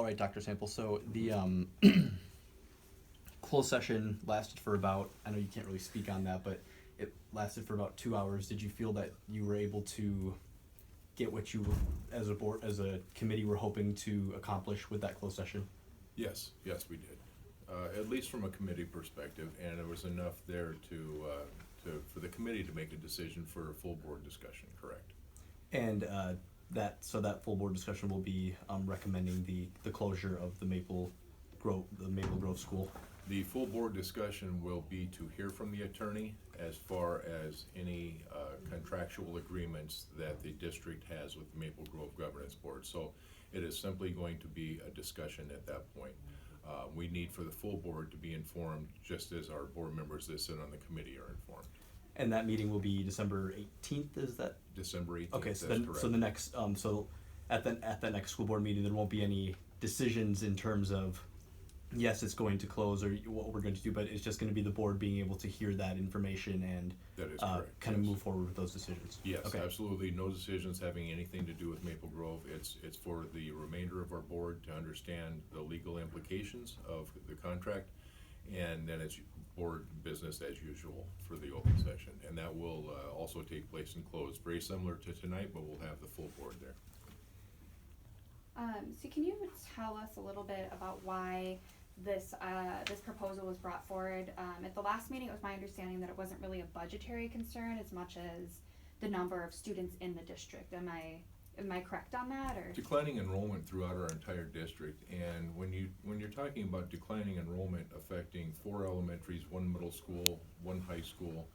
All right, Dr. Sample. So the closed session lasted for about, I know you can't really speak on that, but it lasted for about 2 hours. Did you feel that you were able to get what you, as a board, as a committee, were hoping to accomplish with that closed session? Yes, we did. At least from a committee perspective, and there was enough there for the committee to make a decision for a full board discussion, correct? And that full board discussion will be recommending the closure of the Maple Grove School. The full board discussion will be to hear from the attorney as far as any contractual agreements that the district has with the Maple Grove Governance Board. So it is simply going to be a discussion at that point. We need for the full board to be informed, just as our board members that sit on the committee are informed. And that meeting will be December 18th, is that? December 18th, okay, so that's then, correct. so the next, so at the next school board meeting, there won't be any decisions in terms of, yes, it's going to close or what we're going to do, but it's just going to be the board being able to hear that information and That is correct, kind of yes. move forward with those decisions. Yes, okay. Absolutely. No decisions having anything to do with Maple Grove. It's for the remainder of our board to understand the legal implications of the contract, and then it's board business as usual for the open session. And that will also take place in closed, very similar to tonight, but we'll have the full board there. So can you tell us a little bit about why this proposal was brought forward? At the last meeting, it was my understanding that it wasn't really a budgetary concern as much as the number of students in the district. Am I correct on that, or? Declining enrollment throughout our entire district, and when you're talking about declining enrollment affecting 4 elementaries, 1 middle school, 1 high school,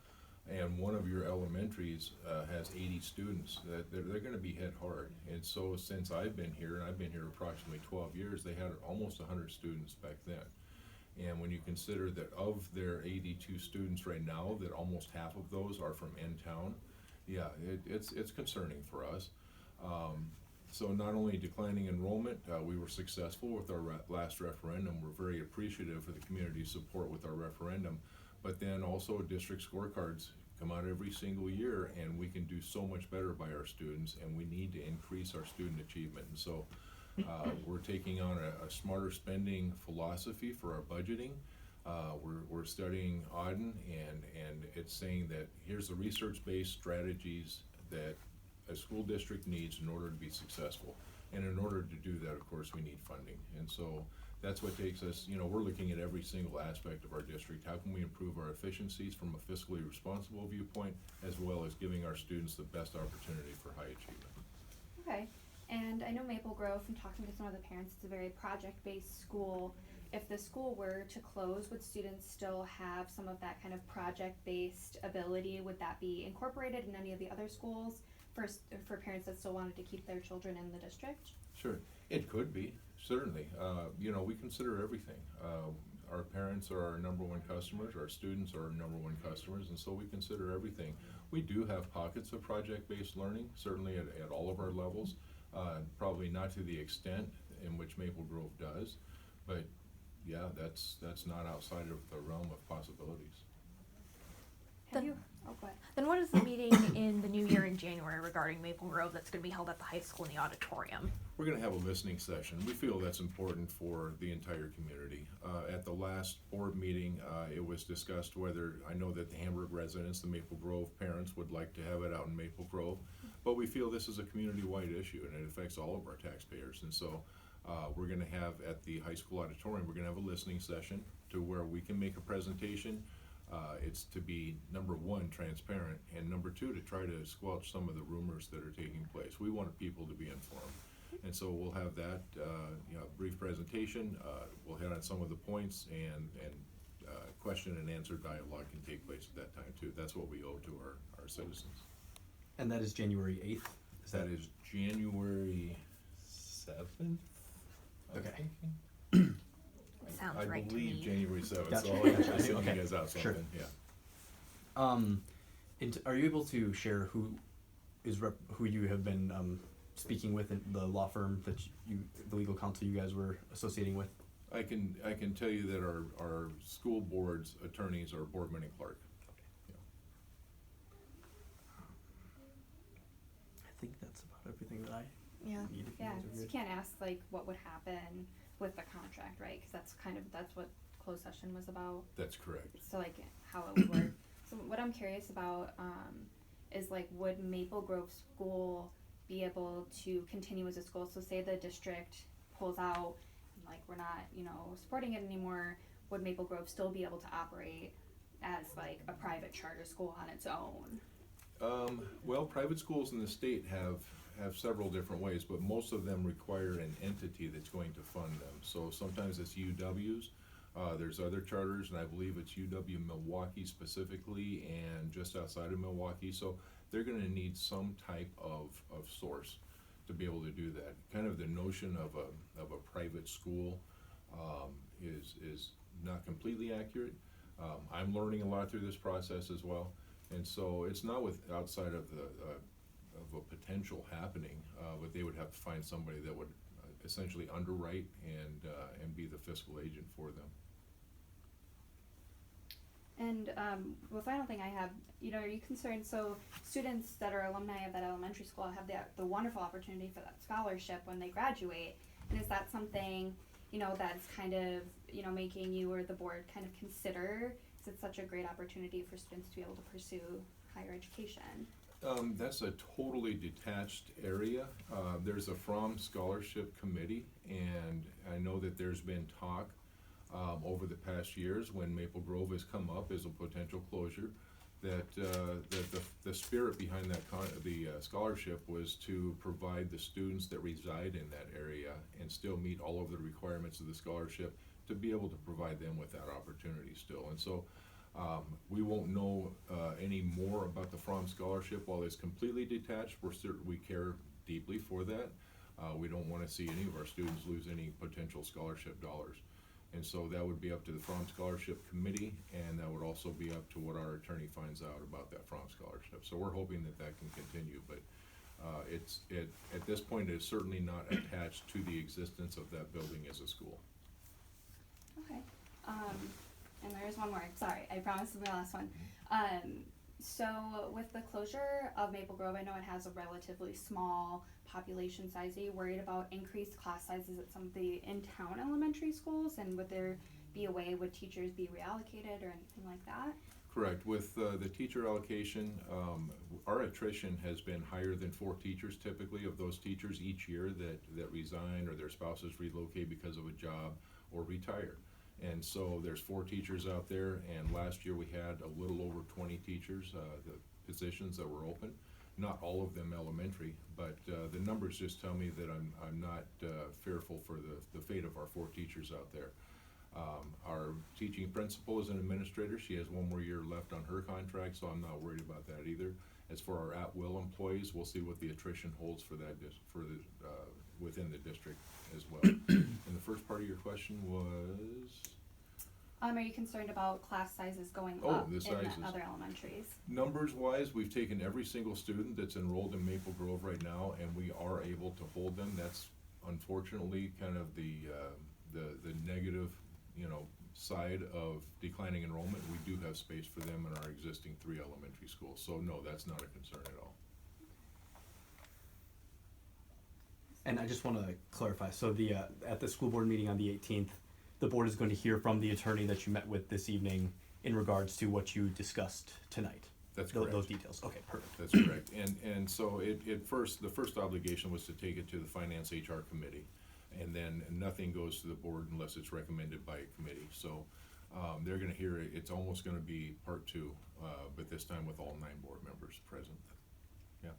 and one of your elementaries has 80 students, that they're going to be hit hard. And so since I've been here, and I've been here approximately 12 years, they had almost 100 students back then. And when you consider that of their 82 students right now, that almost half of those are from in town, yeah, it's concerning for us. So not only declining enrollment, we were successful with our last referendum. We're very appreciative for the community's support with our referendum. But then also district scorecards come out every single year, and we can do so much better by our students, and we need to increase our student achievement. And so we're taking on a smarter spending philosophy for our budgeting. We're studying Auden, and it's saying that here's the research-based strategies that a school district needs in order to be successful. And in order to do that, of course, we need funding. And so that's what takes us, we're looking at every single aspect of our district. How can we improve our efficiencies from a fiscally responsible viewpoint, as well as giving our students the best opportunity for high achievement? Okay, and I know Maple Grove, from talking to some of the parents, it's a very project-based school. If the school were to close, would students still have some of that kind of project-based ability? Would that be incorporated in any of the other schools for parents that still wanted to keep their children in the district? Sure, it could be, certainly. We consider everything. Our parents are our #1 customers, our students are our #1 customers, and so we consider everything. We do have pockets of project-based learning, certainly at all of our levels, probably not to the extent in which Maple Grove does, but yeah, that's not outside of the realm of possibilities. Go ahead. Then what is the meeting in the new year in January regarding Maple Grove that's going to be held at the high school in the auditorium? We're going to have a listening session. We feel that's important for the entire community. At the last board meeting, it was discussed whether, I know that the Hamburg residents, the Maple Grove parents would like to have it out in Maple Grove, but we feel this is a community-wide issue and it affects all of our taxpayers. And so we're going to have at the high school auditorium, we're going to have a listening session to where we can make a presentation. It's to be, #1, transparent, and #2, to try to squelch some of the rumors that are taking place. We want people to be informed. And so we'll have that brief presentation. We'll hit on some of the points, and question and answer dialogue can take place at that time too. That's what we owe to our citizens. And that is January 8th? That is January 7th? Okay. Sounds I right to believe me. January 7th, Gotcha. so I'll send you Okay. guys out Sure. something, yeah. Are you able to share who you have been speaking with in the law firm that the legal counsel you guys were associating with? I can tell you that our school board's attorneys are Boardman and Clark. I think that's about everything that I Yeah. need if you Yeah, guys are 'cause you good. can't ask like what would happen with the contract, right? Because that's what closed session was about. That's correct. So like how it would work. So what I'm curious about is like would Maple Grove School be able to continue as a school? So say the district pulls out and like we're not, supporting it anymore, would Maple Grove still be able to operate as like a private charter school on its own? Well, private schools in the state have several different ways, but most of them require an entity that's going to fund them. So sometimes it's UWs, there's other charters, and I believe it's UW Milwaukee specifically, and just outside of Milwaukee, so they're gonna need some type of source to be able to do that. Kind of the notion of a private school, is not completely accurate. I'm learning a lot through this process as well. And so it's not outside of of a potential happening, but they would have to find somebody that would essentially underwrite and be the fiscal agent for them. And the final thing I have, are you concerned? So students that are alumni of that elementary school have the wonderful opportunity for that scholarship when they graduate. And is that something, that's kind of, making you or the board kind of consider? Is it such a great opportunity for students to be able to pursue higher education? That's a totally detached area. There's a Fromm Scholarship Committee, and I know that there's been talk over the past years when Maple Grove has come up as a potential closure, that the spirit behind the scholarship was to provide the students that reside in that area and still meet all of the requirements of the scholarship to be able to provide them with that opportunity still. And so we won't know any more about the Fromm Scholarship while it's completely detached. We care deeply for that. We don't want to see any of our students lose any potential scholarship dollars. And so that would be up to the Fromm Scholarship Committee, and that would also be up to what our attorney finds out about that Fromm Scholarship. So we're hoping that that can continue, but at this point, it's certainly not attached to the existence of that building as a school. Okay. And there is one more. Sorry, I promised this will be my last one. So with the closure of Maple Grove, I know it has a relatively small population size. Are you worried about increased class sizes at some of the in-town elementary schools? And would there be a way, would teachers be reallocated or anything like that? Correct. With the teacher allocation, our attrition has been higher than 4 teachers typically of those teachers each year that resign or their spouses relocate because of a job or retire. And so there's 4 teachers out there, and last year we had a little over 20 teachers, the positions that were open. Not all of them elementary, but the numbers just tell me that I'm not fearful for the fate of our 4 teachers out there. Our teaching principal is an administrator. She has 1 more year left on her contract, so I'm not worried about that either. As for our at-will employees, we'll see what the attrition holds for that within the district as well. And the first part of your question was? Are you concerned about class sizes going Oh, up the in sizes. the other elementaries? Numbers wise, we've taken every single student that's enrolled in Maple Grove right now, and we are able to hold them. That's unfortunately kind of the negative, side of declining enrollment. We do have space for them in our existing 3 elementary schools, so no, that's not a concern at all. And I just want to clarify, so at the school board meeting on the 18th, the board is going to hear from the attorney that you met with this evening in regards to what you discussed tonight. That's correct. Those details. Okay, perfect. That's correct. And so the first obligation was to take it to the Finance HR Committee, and then nothing goes to the board unless it's recommended by a committee. So they're gonna hear it. It's almost gonna be part 2, but this time with all 9 board members present. Yeah.